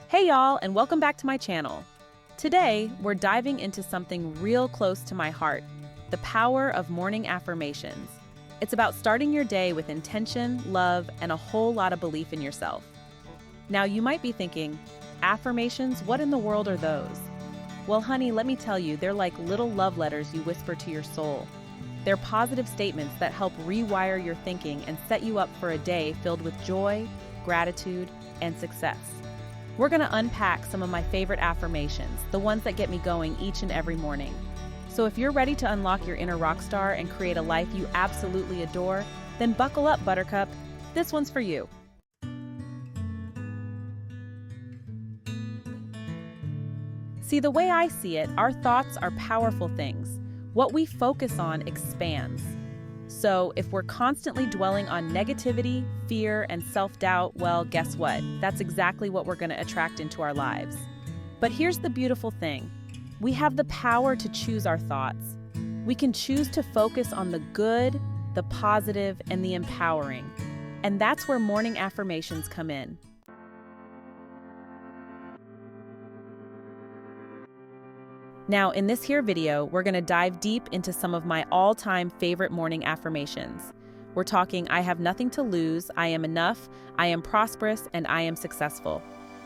Hey y'all, and welcome back to my channel. Today, we're diving into something real close to my heart, the power of morning affirmations. It's about starting your day with intention, love, and a whole lot of belief in yourself. Now, you might be thinking, affirmations, what in the world are those? Well, honey, let me tell you, they're like little love letters you whisper to your soul. They're positive statements that help rewire your thinking and set you up for a day filled with joy, gratitude, and success. We're going to unpack some of my favorite affirmations, the ones that get me going each and every morning. So if you're ready to unlock your inner rock star and create a life you absolutely adore, then buckle up, Buttercup. This one's for you. See, the way I see it, our thoughts are powerful things. What we focus on expands. So if we're constantly dwelling on negativity, fear, and self-doubt, well, guess what? That's exactly what we're going to attract into our lives. But here's the beautiful thing. We have the power to choose our thoughts. We can choose to focus on the good, the positive, and the empowering. And that's where morning affirmations come in. Now, in this here video, we're going to dive deep into some of my all-time favorite morning affirmations. We're talking, I have nothing to lose, I am enough, I am prosperous, and I am successful.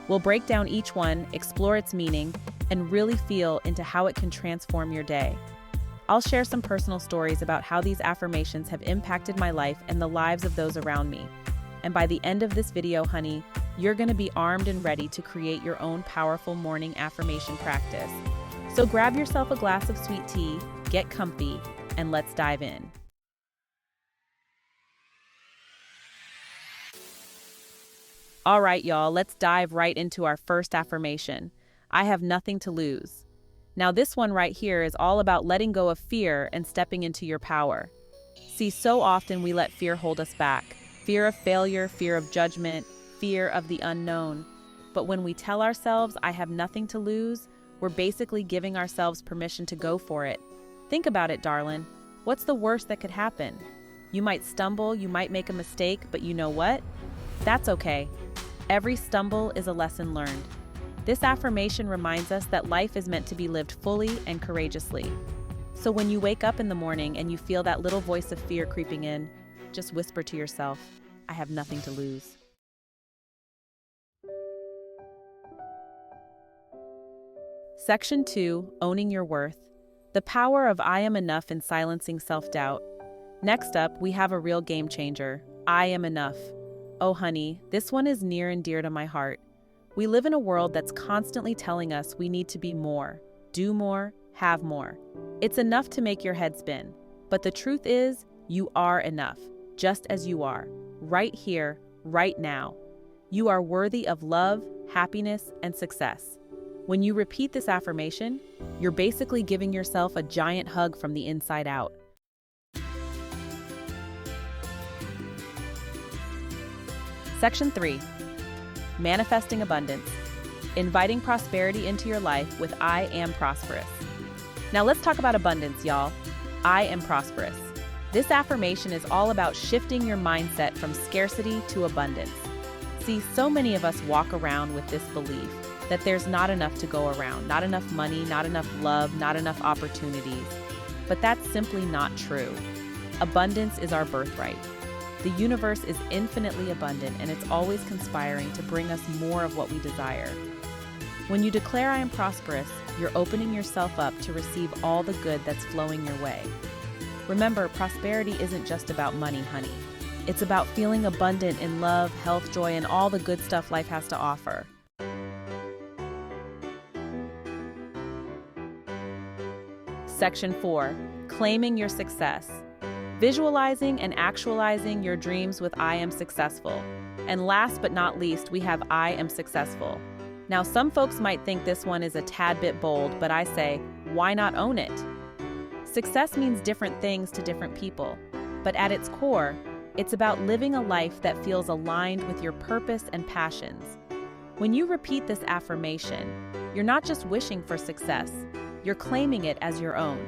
We'll break down each one, explore its meaning, and really feel into how it can transform your day. I'll share some personal stories about how these affirmations have impacted my life and the lives of those around me. And by the end of this video, honey, you're going to be armed and ready to create your own powerful morning affirmation practice. So grab yourself a glass of sweet tea, get comfy, and let's dive in. All right, y'all, let's dive right into our first affirmation. I have nothing to lose. Now, this one right here is all about letting go of fear and stepping into your power. See, so often we let fear hold us back. Fear of failure, fear of judgment, fear of the unknown. But when we tell ourselves, I have nothing to lose, we're basically giving ourselves permission to go for it. Think about it, darling. What's the worst that could happen? You might stumble, you might make a mistake, but you know what? That's okay. Every stumble is a lesson learned. This affirmation reminds us that life is meant to be lived fully and courageously. So when you wake up in the morning and you feel that little voice of fear creeping in, just whisper to yourself, I have nothing to lose. Section 2, Owning Your Worth. The power of I am enough in silencing self-doubt. Next up, we have a real game changer. I am enough. Oh honey, this one is near and dear to my heart. We live in a world that's constantly telling us we need to be more, do more, have more. It's enough to make your head spin. But the truth is, you are enough, just as you are, right here, right now. You are worthy of love, happiness, and success. When you repeat this affirmation, you're basically giving yourself a giant hug from the inside out. Section 3, Manifesting Abundance. Inviting prosperity into your life with I am prosperous. Now let's talk about abundance, y'all. I am prosperous. This affirmation is all about shifting your mindset from scarcity to abundance. See, so many of us walk around with this belief that there's not enough to go around, not enough money, not enough love, not enough opportunities. But that's simply not true. Abundance is our birthright. The universe is infinitely abundant and it's always conspiring to bring us more of what we desire. When you declare I am prosperous, you're opening yourself up to receive all the good that's flowing your way. Remember, prosperity isn't just about money, honey. It's about feeling abundant in love, health, joy, and all the good stuff life has to offer. Section 4, Claiming Your Success. Visualizing and actualizing your dreams with I am successful. And last but not least, we have I am successful. Now, some folks might think this one is a tad bit bold, but I say, why not own it? Success means different things to different people, but at its core, it's about living a life that feels aligned with your purpose and passions. When you repeat this affirmation, you're not just wishing for success, you're claiming it as your own.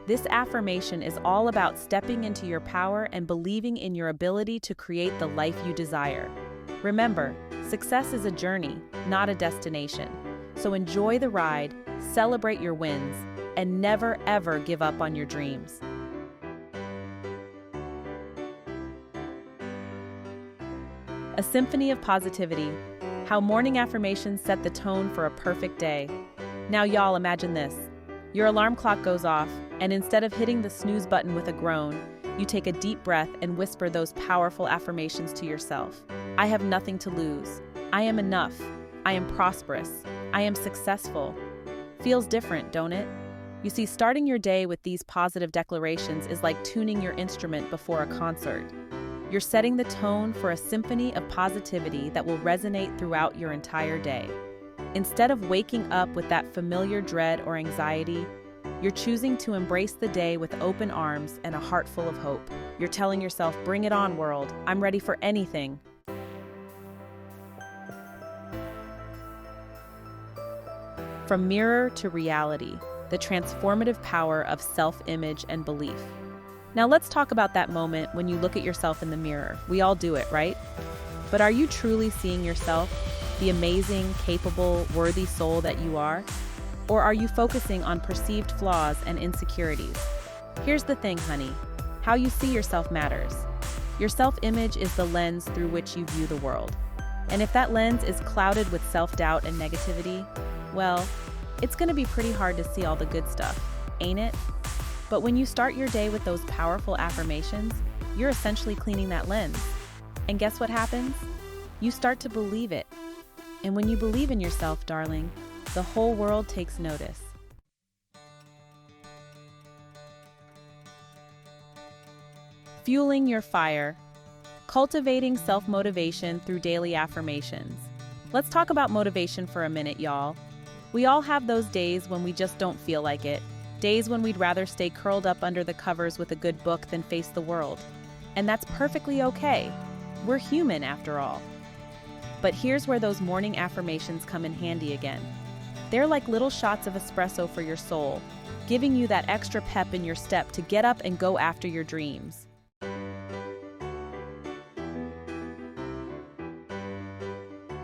This affirmation is all about stepping into your power and believing in your ability to create the life you desire. Remember, Success is a journey, not a destination. So enjoy the ride, celebrate your wins, and never ever give up on your dreams. A symphony of positivity. How morning affirmations set the tone for a perfect day. Now y'all, imagine this. Your alarm clock goes off, and instead of hitting the snooze button with a groan, you take a deep breath and whisper those powerful affirmations to yourself. I have nothing to lose. I am enough. I am prosperous. I am successful. Feels different, don't it? You see, starting your day with these positive declarations is like tuning your instrument before a concert. You're setting the tone for a symphony of positivity that will resonate throughout your entire day. Instead of waking up with that familiar dread or anxiety, you're choosing to embrace the day with open arms and a heart full of hope. You're telling yourself, bring it on, world. I'm ready for anything. From mirror to reality, the transformative power of self-image and belief. Now let's talk about that moment when you look at yourself in the mirror. We all do it, right? But are you truly seeing yourself, the amazing, capable, worthy soul that you are? Or are you focusing on perceived flaws and insecurities? Here's the thing, honey. How you see yourself matters. Your self-image is the lens through which you view the world. And if that lens is clouded with self-doubt and negativity, well, it's going to be pretty hard to see all the good stuff, ain't it? But when you start your day with those powerful affirmations, you're essentially cleaning that lens. And guess what happens? You start to believe it. And when you believe in yourself, darling, the whole world takes notice. Fueling your fire. Cultivating self-motivation through daily affirmations. Let's talk about motivation for a minute, y'all. We all have those days when we just don't feel like it. Days when we'd rather stay curled up under the covers with a good book than face the world. And that's perfectly okay. We're human after all. But here's where those morning affirmations come in handy again. They're like little shots of espresso for your soul, giving you that extra pep in your step to get up and go after your dreams.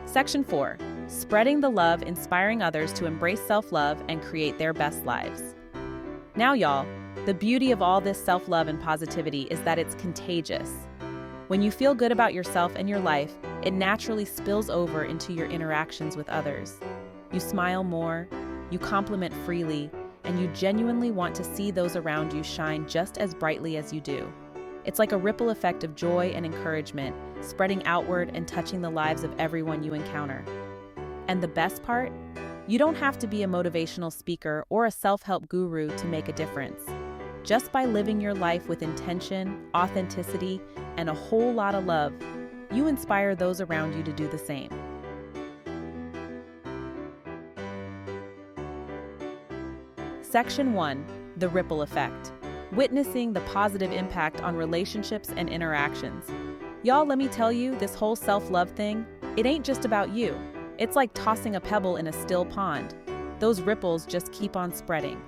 Section 4. Spreading the love, inspiring others to embrace self-love and create their best lives. Now, y'all, the beauty of all this self-love and positivity is that it's contagious. When you feel good about yourself and your life, it naturally spills over into your interactions with others. You smile more, you compliment freely, and you genuinely want to see those around you shine just as brightly as you do. It's like a ripple effect of joy and encouragement, spreading outward and touching the lives of everyone you encounter. And the best part? You don't have to be a motivational speaker or a self-help guru to make a difference. Just by living your life with intention, authenticity, and a whole lot of love, you inspire those around you to do the same. Section 1. The ripple effect. Witnessing the positive impact on relationships and interactions. Y'all, let me tell you, this whole self-love thing, it ain't just about you. It's like tossing a pebble in a still pond. Those ripples just keep on spreading.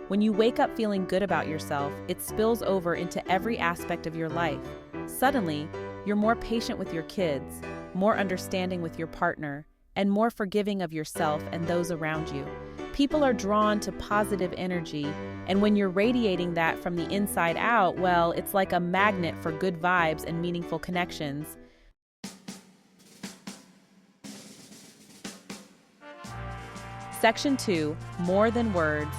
When you wake up feeling good about yourself, it spills over into every aspect of your life. Suddenly, you're more patient with your kids, more understanding with your partner, and more forgiving of yourself and those around you. People are drawn to positive energy, and when you're radiating that from the inside out, well, it's like a magnet for good vibes and meaningful connections. Section 2, More Than Words.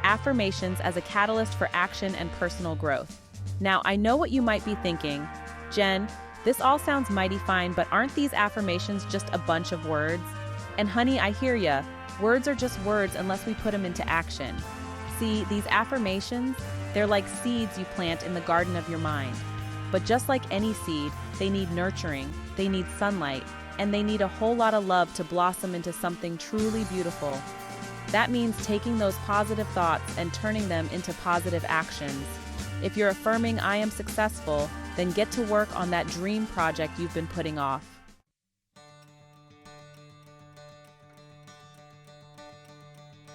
Affirmations as a catalyst for action and personal growth. Now, I know what you might be thinking. Jen, this all sounds mighty fine, but aren't these affirmations just a bunch of words? And honey, I hear ya. Words are just words unless we put them into action. See, these affirmations, they're like seeds you plant in the garden of your mind. But just like any seed, they need nurturing, they need sunlight, and they need a whole lot of love to blossom into something truly beautiful. That means taking those positive thoughts and turning them into positive actions. If you're affirming I am successful, then get to work on that dream project you've been putting off.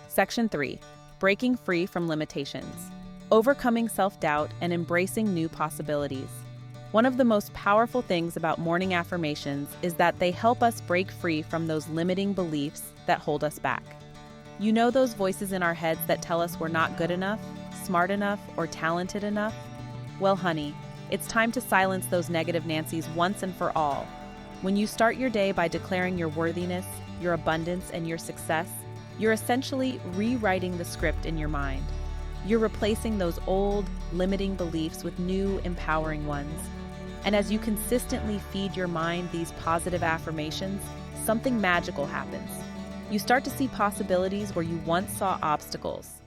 Section 3. Breaking free from limitations. Overcoming self-doubt and embracing new possibilities. One of the most powerful things about morning affirmations is that they help us break free from those limiting beliefs that hold us back. You know those voices in our heads that tell us we're not good enough, smart enough, or talented enough? Well, honey, it's time to silence those negative Nancys once and for all. When you start your day by declaring your worthiness, your abundance, and your success, you're essentially rewriting the script in your mind. You're replacing those old, limiting beliefs with new, empowering ones. And as you consistently feed your mind these positive affirmations, something magical happens. You start to see possibilities where you once saw obstacles.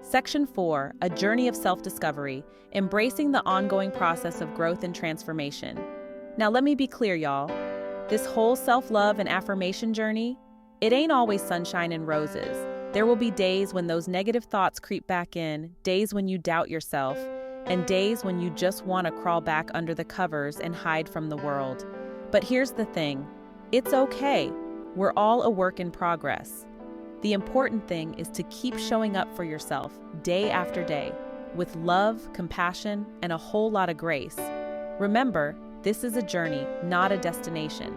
Section 4, A Journey of Self-Discovery, Embracing the Ongoing Process of Growth and Transformation. Now let me be clear, y'all. This whole self-love and affirmation journey, it ain't always sunshine and roses. There will be days when those negative thoughts creep back in, days when you doubt yourself, and days when you just want to crawl back under the covers and hide from the world. But here's the thing, it's okay. We're all a work in progress. The important thing is to keep showing up for yourself day after day with love, compassion, and a whole lot of grace. Remember, this is a journey, not a destination.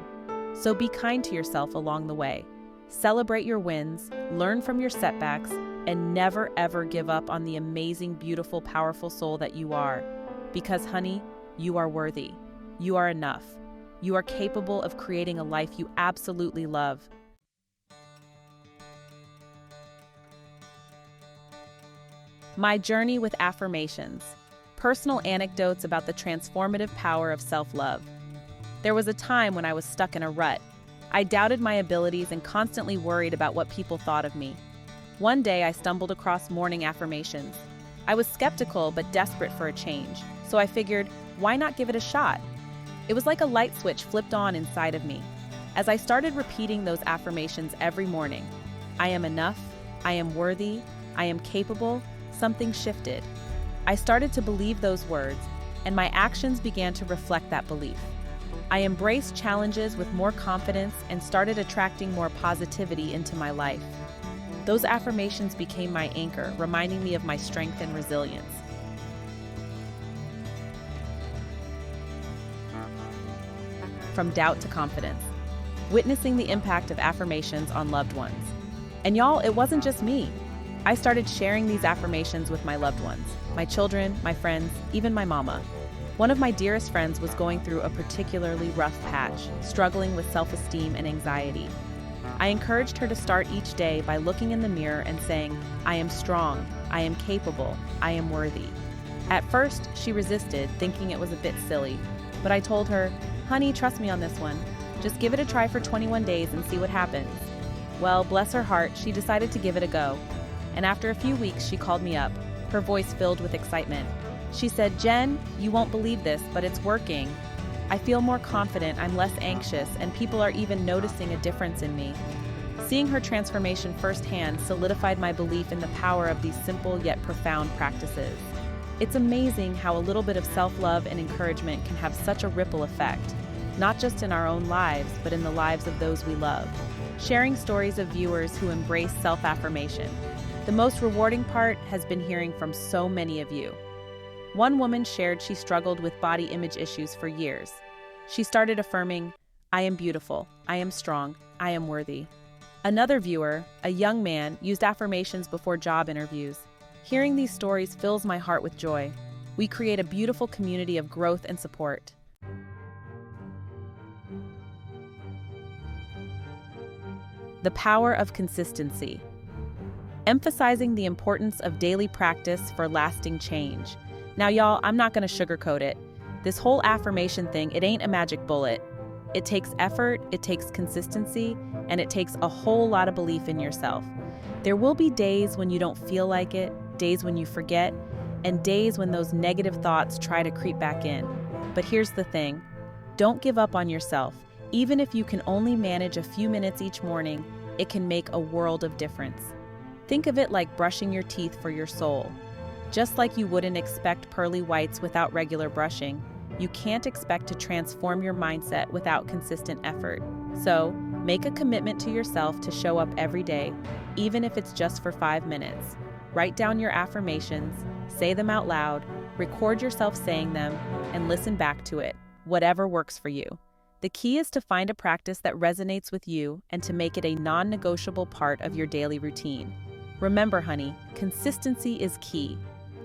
So be kind to yourself along the way. Celebrate your wins, learn from your setbacks, and never ever give up on the amazing, beautiful, powerful soul that you are. Because, honey, you are worthy. You are enough. You are capable of creating a life you absolutely love. My journey with affirmations. Personal anecdotes about the transformative power of self-love. There was a time when I was stuck in a rut. I doubted my abilities and constantly worried about what people thought of me. One day I stumbled across morning affirmations. I was skeptical but desperate for a change, so I figured, why not give it a shot? It was like a light switch flipped on inside of me. As I started repeating those affirmations every morning, I am enough, I am worthy, I am capable, something shifted. I started to believe those words, and my actions began to reflect that belief. I embraced challenges with more confidence and started attracting more positivity into my life. Those affirmations became my anchor, reminding me of my strength and resilience. From doubt to confidence. Witnessing the impact of affirmations on loved ones. And y'all, it wasn't just me. I started sharing these affirmations with my loved ones, my children, my friends, even my mama. One of my dearest friends was going through a particularly rough patch, struggling with self-esteem and anxiety. I encouraged her to start each day by looking in the mirror and saying, I am strong, I am capable, I am worthy. At first, she resisted, thinking it was a bit silly, but I told her, honey, trust me on this one. Just give it a try for 21 days and see what happens. Well, bless her heart, she decided to give it a go. And after a few weeks, she called me up, her voice filled with excitement. She said, Jen, you won't believe this, but it's working. I feel more confident, I'm less anxious, and people are even noticing a difference in me. Seeing her transformation firsthand solidified my belief in the power of these simple yet profound practices. It's amazing how a little bit of self-love and encouragement can have such a ripple effect, not just in our own lives, but in the lives of those we love. Sharing stories of viewers who embrace self-affirmation. The most rewarding part has been hearing from so many of you. One woman shared she struggled with body image issues for years. She started affirming, I am beautiful, I am strong, I am worthy. Another viewer, a young man, used affirmations before job interviews. Hearing these stories fills my heart with joy. We create a beautiful community of growth and support. The power of consistency. Emphasizing the importance of daily practice for lasting change. Now, y'all, I'm not going to sugarcoat it. This whole affirmation thing, it ain't a magic bullet. It takes effort, it takes consistency, and it takes a whole lot of belief in yourself. There will be days when you don't feel like it, days when you forget, and days when those negative thoughts try to creep back in. But here's the thing, don't give up on yourself. Even if you can only manage a few minutes each morning, it can make a world of difference. Think of it like brushing your teeth for your soul. Just like you wouldn't expect pearly whites without regular brushing, you can't expect to transform your mindset without consistent effort. So, make a commitment to yourself to show up every day, even if it's just for 5 minutes. Write down your affirmations, say them out loud, record yourself saying them, and listen back to it, whatever works for you. The key is to find a practice that resonates with you and to make it a non-negotiable part of your daily routine. Remember, honey, consistency is key.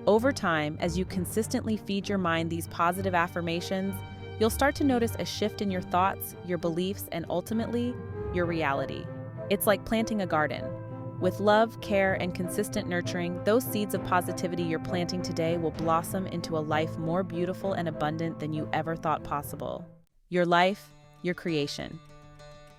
Over time, as you consistently feed your mind these positive affirmations, you'll start to notice a shift in your thoughts, your beliefs, and ultimately, your reality. It's like planting a garden. With love, care, and consistent nurturing, those seeds of positivity you're planting today will blossom into a life more beautiful and abundant than you ever thought possible. Your life, your creation.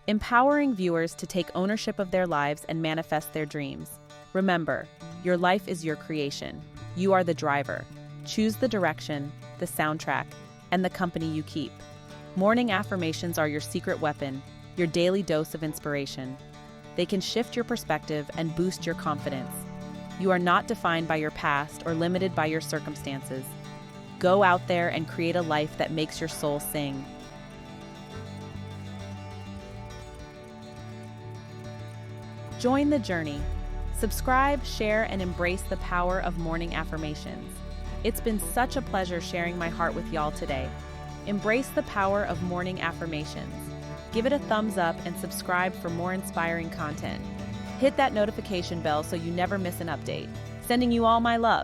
Empowering viewers to take ownership of their lives and manifest their dreams. Remember, your life is your creation. You are the driver. Choose the direction, the soundtrack, and the company you keep. Morning affirmations are your secret weapon, your daily dose of inspiration. They can shift your perspective and boost your confidence. You are not defined by your past or limited by your circumstances. Go out there and create a life that makes your soul sing. Join the journey. Subscribe, share, and embrace the power of morning affirmations. It's been such a pleasure sharing my heart with y'all today. Embrace the power of morning affirmations. Give it a thumbs up and subscribe for more inspiring content. Hit that notification bell so you never miss an update. Sending you all my love.